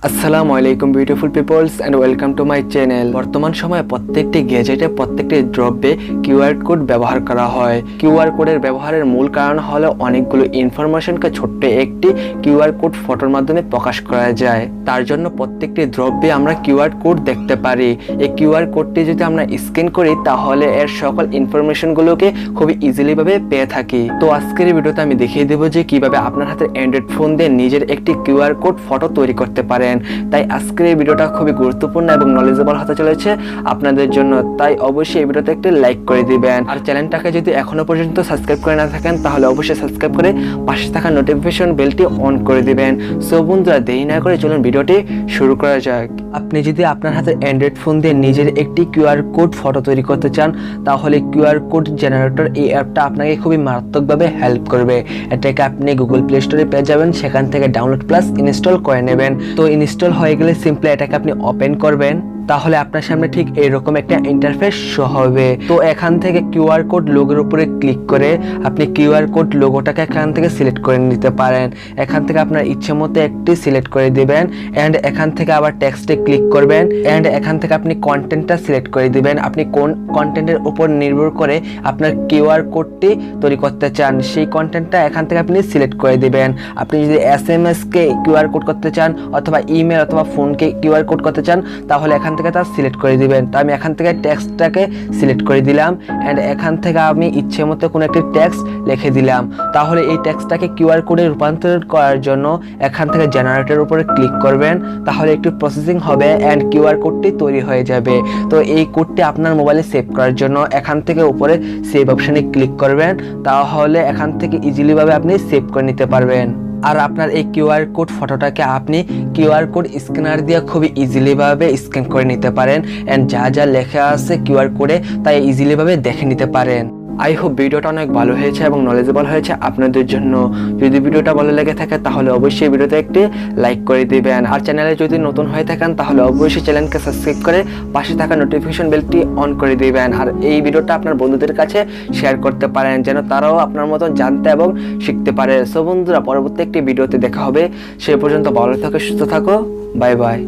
আসসালামু আলাইকুম beautiful people's and welcome to my channel. বর্তমান সময়ে প্রত্যেকটি গ্যাজেটে প্রত্যেকটি দ্রব্যে কিউআর কোড ব্যবহার করা হয়। কিউআর কোডের ব্যবহারের মূল কারণ হলো অনেকগুলো ইনফরমেশনকে ছোট্ট একটি কিউআর কোড ফটোর মাধ্যমে প্রকাশ করা যায়। তার জন্য প্রত্যেকটি দ্রব্যে আমরা কিউআর কোড দেখতে পারি। এই কিউআর কোডটি যদি আমরা স্ক্যান করি তাহলে এর সকল ইনফরমেশনগুলোকে খুবই ইজিলি ভাবে পেয়ে থাকি। তো আজকের এই ভিডিওতে আমি দেখিয়ে দেবো যে কিভাবে আপনার হাতে অ্যান্ড্রয়েড ফোন দিয়ে নিজের একটি কিউআর কোড ফটো তৈরি করতে পারেন। তাই আজকের এই ভিডিওটা খুবই গুরুত্বপূর্ণ এবং নলেজেবল হতে চলেছে আপনাদের জন্য। তাই অবশ্যই এই ভিডিওতে একটি লাইক করে দিবেন। আর চ্যানেলটাকে যদি এখনো পর্যন্ত সাবস্ক্রাইব করে না থাকেন তাহলে অবশ্যই সাবস্ক্রাইব করে পাশে থাকা নোটিফিকেশন বেলটি অন করে দিবেন। সো বন্ধুরা, দেরি না করে চলুন ভিডিওটি শুরু করা যাক। আপনি যদি আপনার হাতে অ্যান্ড্রয়েড ফোন দিয়ে নিজের একটি কিউআর কোড ফটো তৈরি করতে চান তাহলে কিউআর কোড জেনারেটর এই অ্যাপটা আপনাকে খুবই মারাত্মকভাবে হেল্প করবে। এটাকে আপনি গুগল প্লে স্টোরে পেয়ে যাবেন, সেখান থেকে ডাউনলোড প্লাস ইনস্টল করে নেবেন। তো ইনস্টল হয়ে গেলে সিম্পলি এটাকে আপনি ওপেন করবেন, তাহলে আপনার সামনে ঠিক এইরকম একটা ইন্টারফেস শো হবে। তো এখান থেকে কিউআর কোড লোগোর উপরে ক্লিক করে আপনি কিউআর কোড লোগোটাকে এখান থেকে সিলেক্ট করে নিতে পারেন। এখান থেকে আপনার ইচ্ছে মতো একটি সিলেক্ট করে দিবেন এন্ড এখান থেকে আবার টেক্সটে ক্লিক করবেন এন্ড এখান থেকে আপনি কন্টেন্টটা সিলেক্ট করে দিবেন। আপনি কোন কন্টেন্টের উপর নির্ভর করে আপনার কিউআর কোডটি তৈরি করতে চান সেই কন্টেন্টটা এখান থেকে আপনি সিলেক্ট করে দিবেন। আপনি যদি এসএমএস কে কিউআর কোড করতে চান অথবা ইমেল অথবা ফোনকে কিউআর কোড করতে চান তাহলে এখান থেকে তা সিলেক্ট করে দিবেন। তো আমি এখান থেকে টেক্সটটাকে সিলেক্ট করে দিলাম এন্ড এখান থেকে আমি ইচ্ছে মতো কোনো একটি টেক্সট লিখে দিলাম। তাহলে এই টেক্সটটাকে কিউআর কোডে রূপান্তর করার জন্য এখান থেকে জেনারেটরের উপরে ক্লিক করবেন, তাহলে একটু প্রসেসিং হবে এন্ড কিউআর কোডটি তৈরি হয়ে যাবে। তো এই কোডটি আপনার মোবাইলে সেভ করার জন্য এখান থেকে উপরে সেভ অপশনে ক্লিক করবেন, তাহলে এখান থেকে ইজিলি ভাবে আপনি সেভ করে নিতে পারবেন। আর আপনার এই কিউআর কোড ফটোটাকে আপনি কিউআর কোড স্ক্যানার দিয়ে খুবই ইজিলি ভাবে স্ক্যান করে নিতে পারেন এন্ড যা যা লেখা আছে কিউআর কোডে তাই ইজিলি ভাবে দেখে নিতে পারেন। আই হোপ ভিডিওটা অনেক ভালো হয়েছে এবং নলেজেবল হয়েছে আপনাদের জন্য। যদি ভিডিওটা ভালো লেগে থাকে তাহলে অবশ্যই ভিডিওতে একটি লাইক করে দিবেন। আর চ্যানেলে যদি নতুন হয়ে থাকেন তাহলে অবশ্যই চ্যানেলকে সাবস্ক্রাইব করে পাশে থাকা নোটিফিকেশন বেলটি অন করে দিবেন। আর এই ভিডিওটা আপনার বন্ধুদের কাছে শেয়ার করতে পারেন যেন তারাও আপনার মতো জানতে এবং শিখতে পারে। সো বন্ধুরা, পরবর্তী একটি ভিডিওতে দেখা হবে। সে পর্যন্ত ভালো থাকো, সুস্থ থাকো, বাই বাই।